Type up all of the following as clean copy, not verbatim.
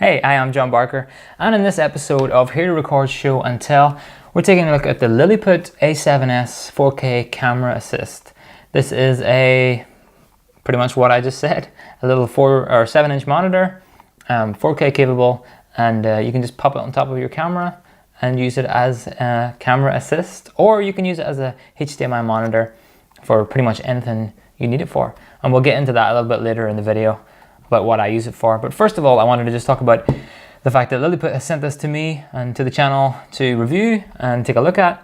Hey, I'm John Barker, and in this episode of Here to Record Show and Tell, we're taking a look at the Lilliput A7S 4K Camera Assist. This is pretty much what I just said, a little 4 or 7 inch monitor, 4K capable, and you can just pop it on top of your camera and use it as a camera assist, or you can use it as a HDMI monitor for pretty much anything you need it for. And we'll get into that a little bit later in the video about what I use it for. But first of all, I wanted to just talk about the fact that Lilliput has sent this to me and to the channel to review and take a look at.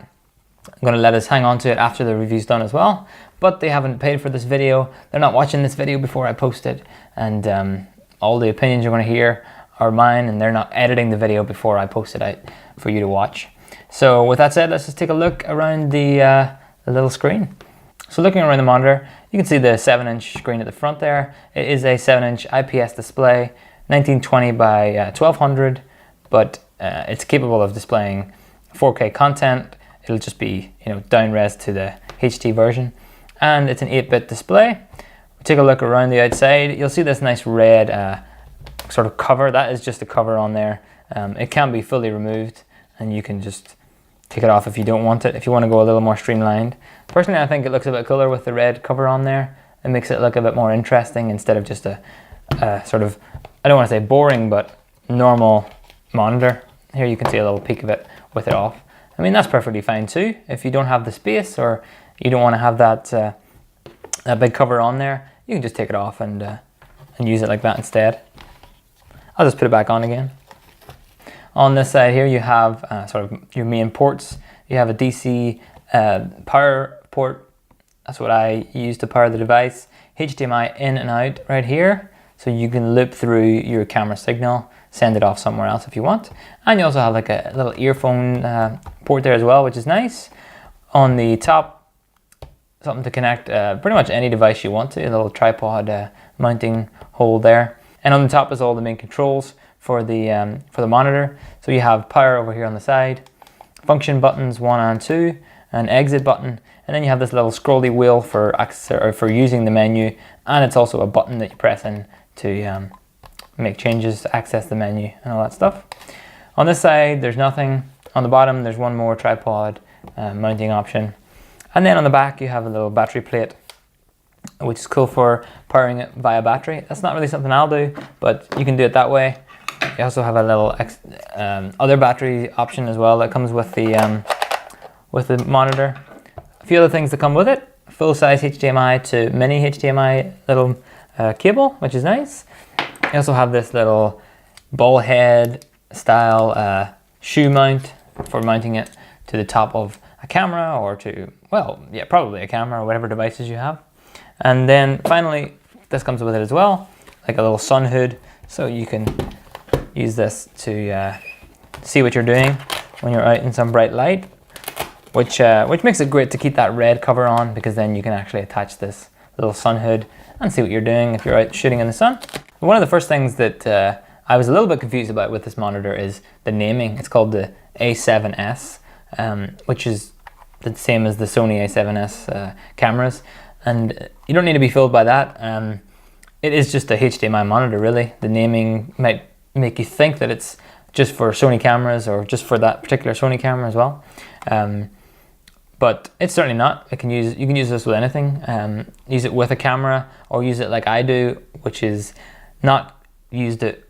I'm going to let us hang on to it after the review's done as well, but they haven't paid for this video. They're not watching this video before I post it, and all the opinions you're going to hear are mine, and they're not editing the video before I post it out for you to watch. So with that said, let's just take a look around the little screen. So looking around the monitor, you can see the 7-inch screen at the front there. It is a 7-inch IPS display, 1920 by 1200, but it's capable of displaying 4K content. It'll just be, down res to the HD version, and it's an 8-bit display. Take a look around the outside. You'll see this nice red sort of cover. That is just a cover on there. It can be fully removed, and you can just take it off if you don't want it, if you want to go a little more streamlined. Personally, I think it looks a bit cooler with the red cover on there. It makes it look a bit more interesting instead of just a sort of, I don't want to say boring, but normal monitor. Here you can see a little peek of it with it off. I mean, that's perfectly fine too. If you don't have the space, or you don't want to have that big cover on there, you can just take it off and use it like that instead. I'll just put it back on again. On this side here, you have sort of your main ports. You have a DC power port. That's what I use to power the device. HDMI in and out right here, so you can loop through your camera signal, send it off somewhere else if you want. And you also have like a little earphone port there as well, which is nice. On the top, something to connect pretty much any device you want to. A little tripod mounting hole there. And on the top is all the main controls for the monitor. So you have power over here on the side, function buttons 1 and 2, an exit button, and then you have this little scrolly wheel for access, or for using the menu, and it's also a button that you press in to make changes, to access the menu and all that stuff. On this side there's nothing. On the bottom there's one more tripod mounting option, and then on the back you have a little battery plate, which is cool for powering it via battery. That's not really something I'll do, but you can do it that way. You also have a little other battery option as well that comes with the monitor. A few other things that come with it: full-size HDMI to mini HDMI little cable, which is nice. You also have this little ball head style shoe mount for mounting it to the top of a camera, or to, well, yeah, probably a camera or whatever devices you have. And then finally, this comes with it as well, like a little sun hood, so you can use this to see what you're doing when you're out in some bright light, which makes it great to keep that red cover on, because then you can actually attach this little sun hood and see what you're doing if you're out shooting in the sun. One of the first things that I was a little bit confused about with this monitor is the naming. It's called the A7S, which is the same as the Sony A7S cameras, and you don't need to be fooled by that. It is just a HDMI monitor, really. The naming might make you think that it's just for Sony cameras, or just for that particular Sony camera as well, but it's certainly not. You can use this with anything. Use it with a camera, or use it like I do, which is not used it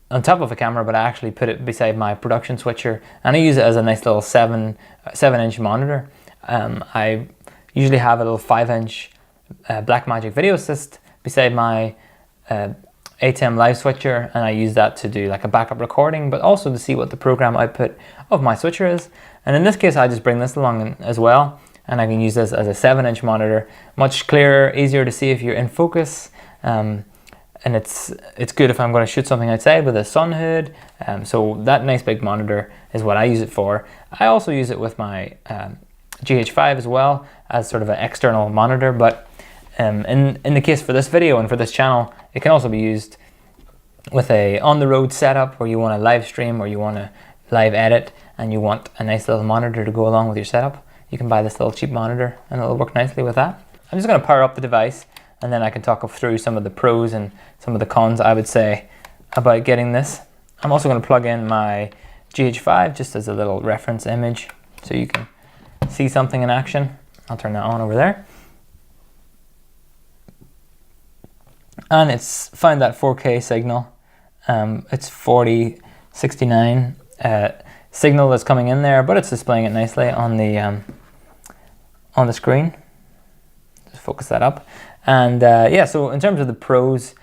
on top of a camera, but I actually put it beside my production switcher, and I use it as a nice little 7-inch monitor. I usually have a little 5-inch Blackmagic Video Assist beside my ATEM live switcher, and I use that to do like a backup recording, but also to see what the program output of my switcher is. And in this case, I just bring this along as well, and I can use this as a 7-inch monitor, much clearer, easier to see if you're in focus, and it's good if I'm going to shoot something outside with a sun hood. So that nice big monitor is what I use it for. I also use it with my GH5 as well, as sort of an external monitor, but in the case for this video and for this channel, it can also be used with a on-the-road setup, where you want to live stream, or you want to live edit, and you want a nice little monitor to go along with your setup. You can buy this little cheap monitor, and it'll work nicely with that. I'm just going to power up the device, and then I can talk through some of the pros and some of the cons I would say about getting this. I'm also going to plug in my GH5 just as a little reference image so you can see something in action. I'll turn that on over there. And it's found that 4K signal. It's 4069 signal that's coming in there, but it's displaying it nicely on the screen. Just focus that up. And yeah, so in terms of the pros,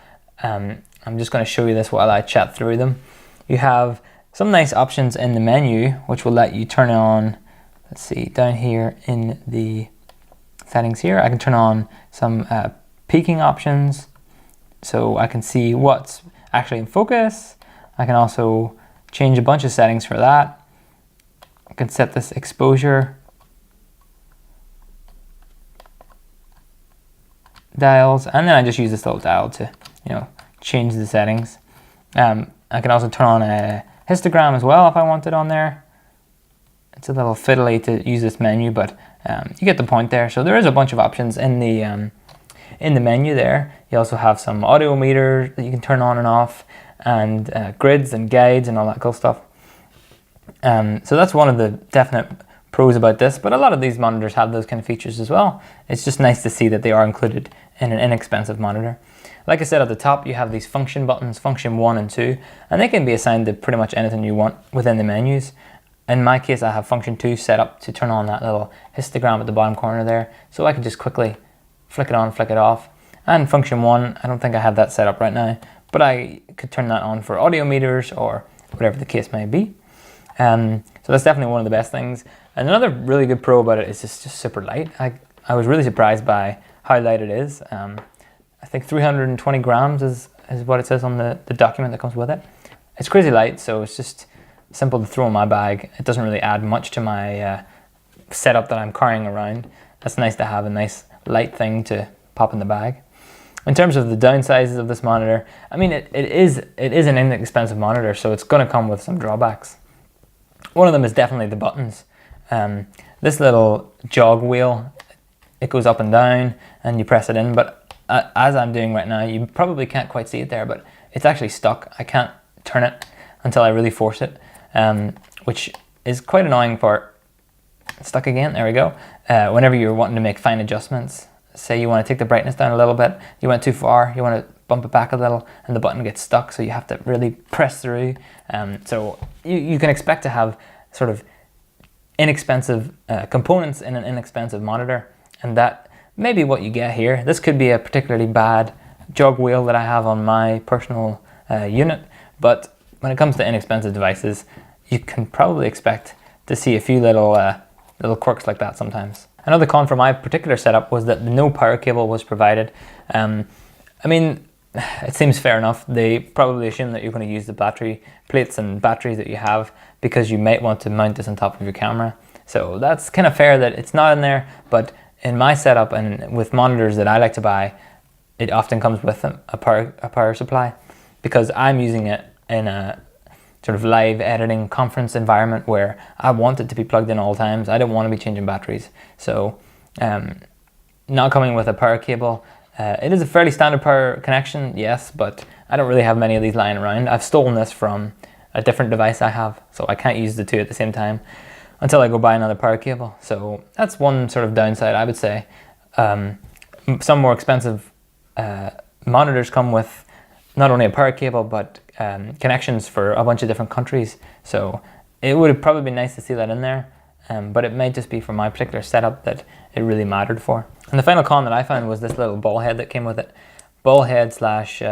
I'm just going to show you this while I chat through them. You have some nice options in the menu, which will let you turn on, let's see, down here in the settings here, I can turn on some peaking options, so I can see what's actually in focus. I can also change a bunch of settings for that. I can set this exposure dials, and then I just use this little dial to, you know, change the settings. I can also turn on a histogram as well if I want it on there. It's a little fiddly to use this menu, but you get the point there. So there is a bunch of options in the menu there. You also have some audio meters that you can turn on and off, and grids and guides and all that cool stuff. So that's one of the definite pros about this, but a lot of these monitors have those kind of features as well. It's just nice to see that they are included in an inexpensive monitor. Like I said, at the top you have these function buttons, function 1 and 2, and they can be assigned to pretty much anything you want within the menus. In my case, I have function 2 set up to turn on that little histogram at the bottom corner there, so I can just quickly flick it on, flick it off. And function 1, I don't think I have that set up right now, but I could turn that on for audio meters or whatever the case may be. So that's definitely one of the best things. And another really good pro about it is it's just super light. I was really surprised by how light it is. I think 320 grams is what it says on the document that comes with it. It's crazy light, so it's just simple to throw in my bag. It doesn't really add much to my setup that I'm carrying around. That's nice to have a nice light thing to pop in the bag. In terms of the downsides of this monitor, I mean, it is an inexpensive monitor, so it's going to come with some drawbacks. One of them is definitely the buttons. This little jog wheel, it goes up and down and you press it in, but as I'm doing right now, you probably can't quite see it there, but it's actually stuck. I can't turn it until I really force it, which is quite annoying for, stuck again, there we go. Whenever you're wanting to make fine adjustments, say you want to take the brightness down a little bit, you went too far, you want to bump it back a little, and the button gets stuck, so you have to really press through. So you can expect to have sort of inexpensive components in an inexpensive monitor, and that may be what you get here. This could be a particularly bad jog wheel that I have on my personal unit, but when it comes to inexpensive devices, you can probably expect to see a few little quirks like that sometimes. Another con for my particular setup was that no power cable was provided. I mean, it seems fair enough. They probably assume that you're going to use the battery plates and batteries that you have because you might want to mount this on top of your camera. So that's kind of fair that it's not in there, but in my setup and with monitors that I like to buy, it often comes with a power supply because I'm using it in a sort of live editing conference environment where I want it to be plugged in all times. I don't want to be changing batteries. So not coming with a power cable, it is a fairly standard power connection, yes, but I don't really have many of these lying around. I've stolen this from a different device I have, so I can't use the two at the same time until I go buy another power cable. So that's one sort of downside, I would say. Some more expensive monitors come with not only a power cable, but connections for a bunch of different countries. So it would probably be nice to see that in there, but it may just be for my particular setup that it really mattered for. And the final con that I found was this little ball head that came with it. Ball head slash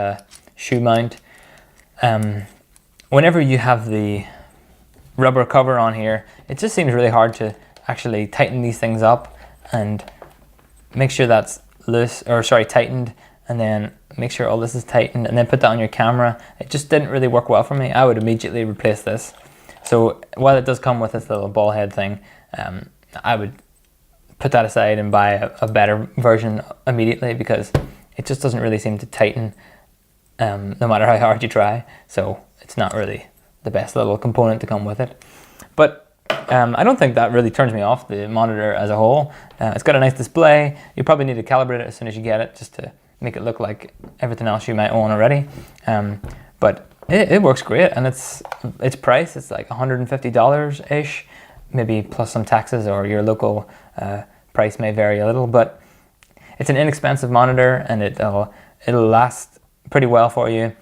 shoe mount. Whenever you have the rubber cover on here, it just seems really hard to actually tighten these things up and make sure that's loose, or sorry, tightened, and then make sure all this is tightened and then put that on your camera. It just didn't really work well for me. I would immediately replace this. So while it does come with this little ball head thing, I would put that aside and buy a better version immediately because it just doesn't really seem to tighten no matter how hard you try. So it's not really the best little component to come with it. But I don't think that really turns me off the monitor as a whole. It's got a nice display. You probably need to calibrate it as soon as you get it just to make it look like everything else you might own already. But it works great, and its price, it's like $150 ish, maybe plus some taxes, or your local price may vary a little, but it's an inexpensive monitor, and it'll last pretty well for you.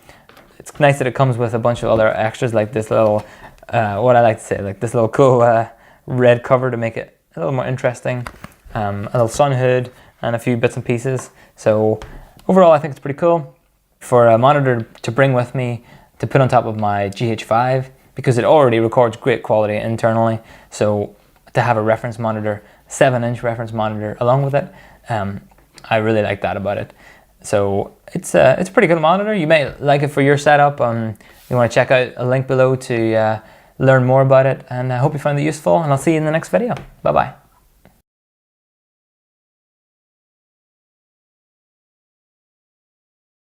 It's nice that it comes with a bunch of other extras, like this little, what I like to say, like this little cool red cover to make it a little more interesting, a little sun hood, and a few bits and pieces. So overall, I think it's pretty cool for a monitor to bring with me to put on top of my GH5, because it already records great quality internally. So to have a reference monitor, 7-inch reference monitor along with it, I really like that about it. So it's a pretty good monitor. You may like it for your setup. You want to check out a link below to learn more about it, and I hope you found it useful, and I'll see you in the next video. Bye bye.